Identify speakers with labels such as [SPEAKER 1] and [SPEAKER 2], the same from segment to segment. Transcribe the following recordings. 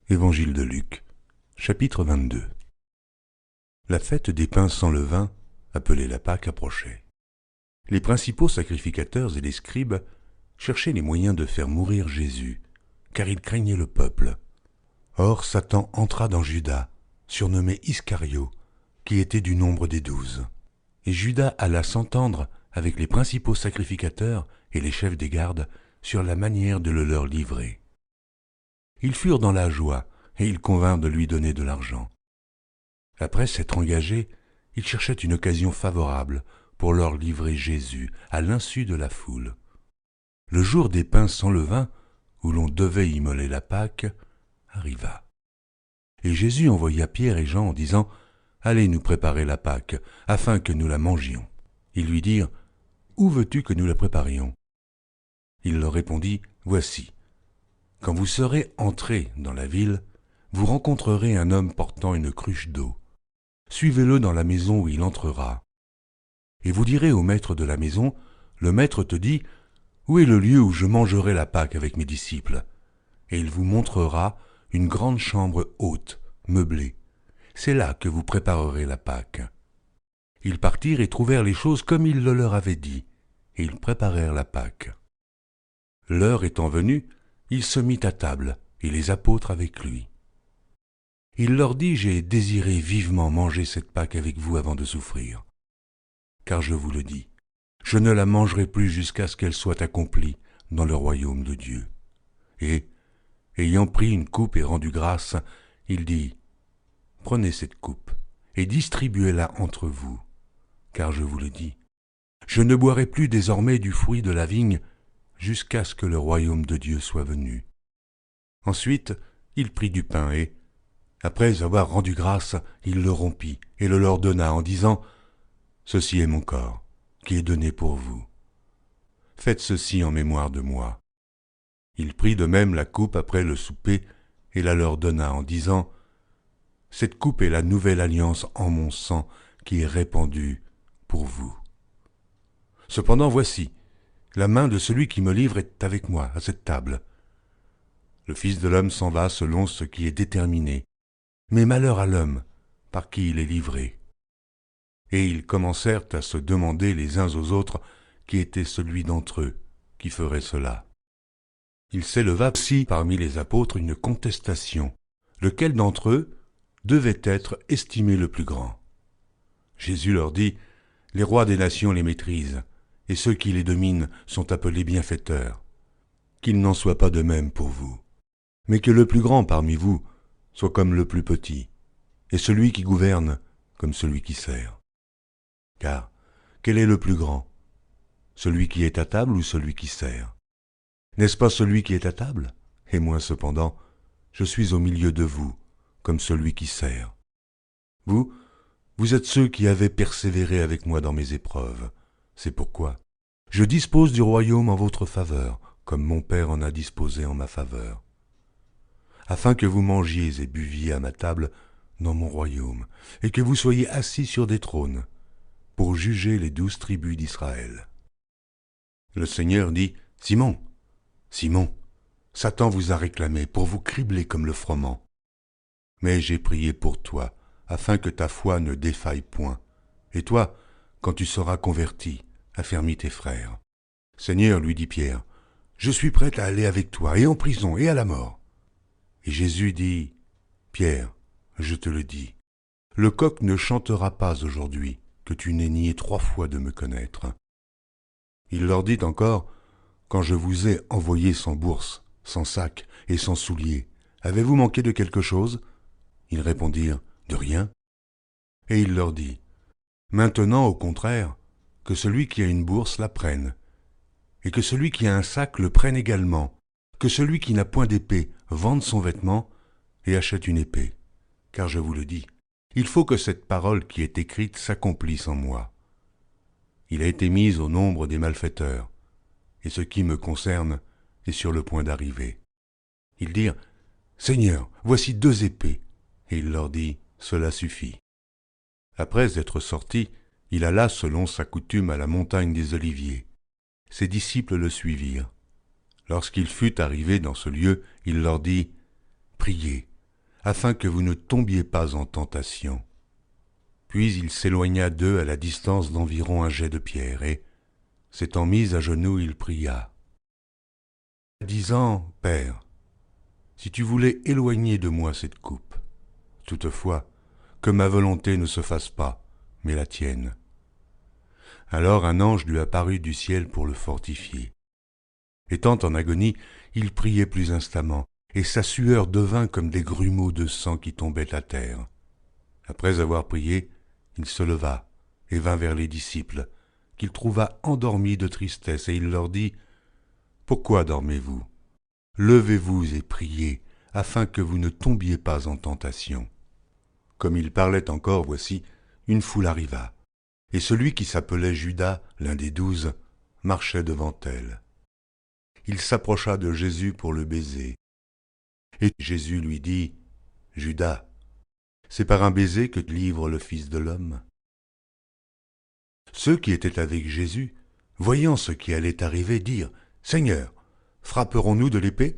[SPEAKER 1] Évangile de Luc, chapitre 22. La fête des pains sans levain, appelée la Pâque, approchait. Les principaux sacrificateurs et les scribes cherchaient les moyens de faire mourir Jésus, car ils craignaient le peuple. Or Satan entra dans Judas, surnommé Iscario, qui était du nombre des 12. Et Judas alla s'entendre avec les principaux sacrificateurs et les chefs des gardes sur la manière de le leur livrer. Ils furent dans la joie, et ils convinrent de lui donner de l'argent. Après s'être engagés, ils cherchaient une occasion favorable pour leur livrer Jésus à l'insu de la foule. Le jour des pains sans levain, où l'on devait immoler la Pâque, arriva. Et Jésus envoya Pierre et Jean en disant « Allez nous préparer la Pâque, afin que nous la mangions. » Ils lui dirent « Où veux-tu que nous la préparions ?» Il leur répondit « Voici. Quand vous serez entrés dans la ville, vous rencontrerez un homme portant une cruche d'eau. Suivez-le dans la maison où il entrera. Et vous direz au maître de la maison, le maître te dit, où est le lieu où je mangerai la Pâque avec mes disciples? Et il vous montrera une grande chambre haute, meublée. C'est là que vous préparerez la Pâque. Ils partirent et trouvèrent les choses comme il le leur avait dit, et ils préparèrent la Pâque. L'heure étant venue, il se mit à table, et les apôtres avec lui. Il leur dit, j'ai désiré vivement manger cette Pâque avec vous avant de souffrir. Car je vous le dis, je ne la mangerai plus jusqu'à ce qu'elle soit accomplie dans le royaume de Dieu. Et, ayant pris une coupe et rendu grâce, il dit, prenez cette coupe et distribuez-la entre vous. Car je vous le dis, je ne boirai plus désormais du fruit de la vigne jusqu'à ce que le royaume de Dieu soit venu. Ensuite, il prit du pain et, après avoir rendu grâce, il le rompit et le leur donna en disant « Ceci est mon corps, qui est donné pour vous. Faites ceci en mémoire de moi. » Il prit de même la coupe après le souper et la leur donna en disant « Cette coupe est la nouvelle alliance en mon sang qui est répandue pour vous. Cependant voici, la main de celui qui me livre est avec moi à cette table. Le Fils de l'homme s'en va selon ce qui est déterminé, mais malheur à l'homme par qui il est livré. » Et ils commencèrent à se demander les uns aux autres qui était celui d'entre eux qui ferait cela. Il s'éleva aussi parmi les apôtres une contestation, lequel d'entre eux devait être estimé le plus grand. Jésus leur dit, « Les rois des nations les maîtrisent, et ceux qui les dominent sont appelés bienfaiteurs. Qu'il n'en soit pas de même pour vous, mais que le plus grand parmi vous soit comme le plus petit, et celui qui gouverne comme celui qui sert. Car quel est le plus grand, celui qui est à table ou celui qui sert? N'est-ce pas celui qui est à table? Et moi cependant, je suis au milieu de vous, comme celui qui sert. Vous êtes ceux qui avez persévéré avec moi dans mes épreuves. C'est pourquoi je dispose du royaume en votre faveur, comme mon Père en a disposé en ma faveur, afin que vous mangiez et buviez à ma table dans mon royaume, et que vous soyez assis sur des trônes, pour juger les 12 tribus d'Israël. » Le Seigneur dit, « Simon, Simon, Satan vous a réclamé pour vous cribler comme le froment. Mais j'ai prié pour toi, afin que ta foi ne défaille point. Et toi, quand tu seras converti, affermis tes frères. » « Seigneur, lui dit Pierre, je suis prêt à aller avec toi, et en prison, et à la mort. » Et Jésus dit, « Pierre, je te le dis, le coq ne chantera pas aujourd'hui que tu n'aies nié 3 fois de me connaître. » Il leur dit encore, « Quand je vous ai envoyé sans bourse, sans sac et sans souliers, avez-vous manqué de quelque chose ?» Ils répondirent, « De rien. » Et il leur dit, « Maintenant, au contraire, que celui qui a une bourse la prenne, et que celui qui a un sac le prenne également, que celui qui n'a point d'épée vende son vêtement et achète une épée. Car je vous le dis, il faut que cette parole qui est écrite s'accomplisse en moi. Il a été mis au nombre des malfaiteurs, et ce qui me concerne est sur le point d'arriver. » Ils dirent, « Seigneur, voici 2 épées. » Et il leur dit, « Cela suffit. » Après être sorti, il alla selon sa coutume à la montagne des Oliviers. Ses disciples le suivirent. Lorsqu'il fut arrivé dans ce lieu, il leur dit, « Priez, afin que vous ne tombiez pas en tentation. » Puis il s'éloigna d'eux à la distance d'environ un jet de pierre, et, s'étant mis à genoux, il pria, disant, « Père, si tu voulais éloigner de moi cette coupe, toutefois, que ma volonté ne se fasse pas, mais la tienne. » Alors un ange lui apparut du ciel pour le fortifier. Étant en agonie, il priait plus instamment, et sa sueur devint comme des grumeaux de sang qui tombaient à terre. Après avoir prié, il se leva et vint vers les disciples, qu'il trouva endormis de tristesse, et il leur dit, « Pourquoi dormez-vous? Levez-vous et priez, afin que vous ne tombiez pas en tentation. » Comme il parlait encore, voici, une foule arriva, et celui qui s'appelait Judas, l'un des 12, marchait devant elle. Il s'approcha de Jésus pour le baiser. Et Jésus lui dit, « Judas, c'est par un baiser que livre le Fils de l'homme. » Ceux qui étaient avec Jésus, voyant ce qui allait arriver, dirent, « Seigneur, frapperons-nous de l'épée ?»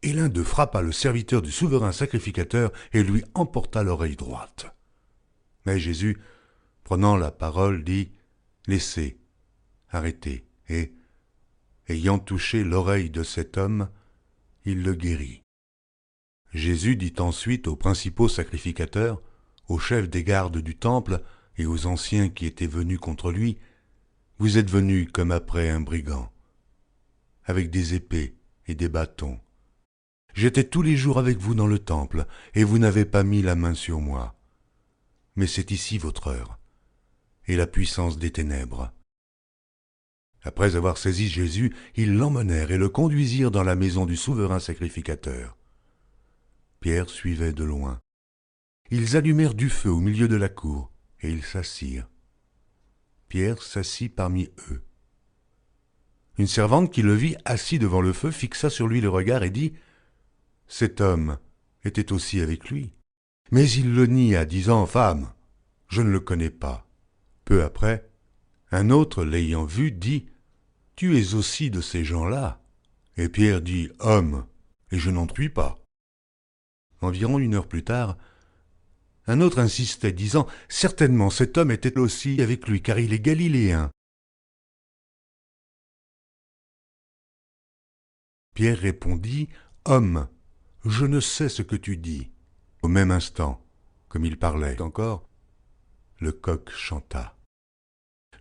[SPEAKER 1] Et l'un d'eux frappa le serviteur du souverain sacrificateur et lui emporta l'oreille droite. Mais Jésus, prenant la parole, dit, « Laissez, arrêtez. » Et, ayant touché l'oreille de cet homme, il le guérit. Jésus dit ensuite aux principaux sacrificateurs, aux chefs des gardes du temple et aux anciens qui étaient venus contre lui, « Vous êtes venus comme après un brigand, avec des épées et des bâtons. J'étais tous les jours avec vous dans le temple, et vous n'avez pas mis la main sur moi. Mais c'est ici votre heure, et la puissance des ténèbres. » Après avoir saisi Jésus, ils l'emmenèrent et le conduisirent dans la maison du souverain sacrificateur. Pierre suivait de loin. Ils allumèrent du feu au milieu de la cour, et ils s'assirent. Pierre s'assit parmi eux. Une servante qui le vit assis devant le feu fixa sur lui le regard et dit, « Cet homme était aussi avec lui. » Mais il le nia, disant, « Femme, je ne le connais pas. » Peu après, un autre, l'ayant vu, dit, « Tu es aussi de ces gens-là. » Et Pierre dit, « Homme, et je n'en suis pas. » Environ 1 heure plus tard, un autre insistait, disant, « Certainement cet homme était aussi avec lui, car il est galiléen. » Pierre répondit, « Homme, je ne sais ce que tu dis. » Au même instant, comme il parlait encore, le coq chanta.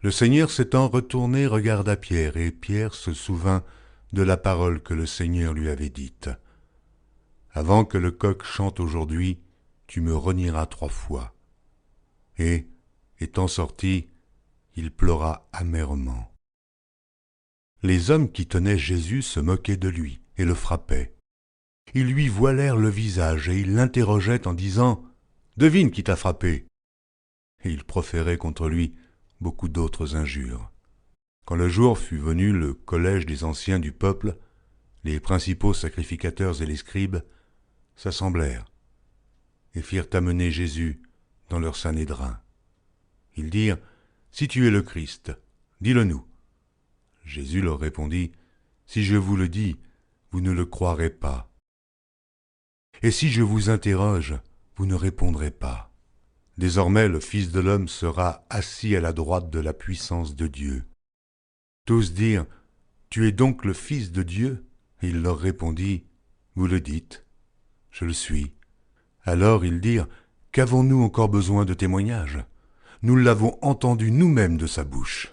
[SPEAKER 1] Le Seigneur s'étant retourné regarda Pierre, et Pierre se souvint de la parole que le Seigneur lui avait dite. « Avant que le coq chante aujourd'hui, tu me renieras 3 fois. » Et, étant sorti, il pleura amèrement. Les hommes qui tenaient Jésus se moquaient de lui et le frappaient. Ils lui voilèrent le visage et ils l'interrogeaient en disant « Devine qui t'a frappé !» Et ils proféraient contre lui beaucoup d'autres injures. Quand le jour fut venu, le collège des anciens du peuple, les principaux sacrificateurs et les scribes, s'assemblèrent et firent amener Jésus dans leur sanédrin. Ils dirent, « Si tu es le Christ, dis-le-nous. » Jésus leur répondit, « Si je vous le dis, vous ne le croirez pas. Et si je vous interroge, vous ne répondrez pas. Désormais le Fils de l'homme sera assis à la droite de la puissance de Dieu. » Tous dirent, « Tu es donc le Fils de Dieu ?» Il leur répondit, « Vous le dites, je le suis. » Alors ils dirent, « Qu'avons-nous encore besoin de témoignages? Nous l'avons entendu nous-mêmes de sa bouche. »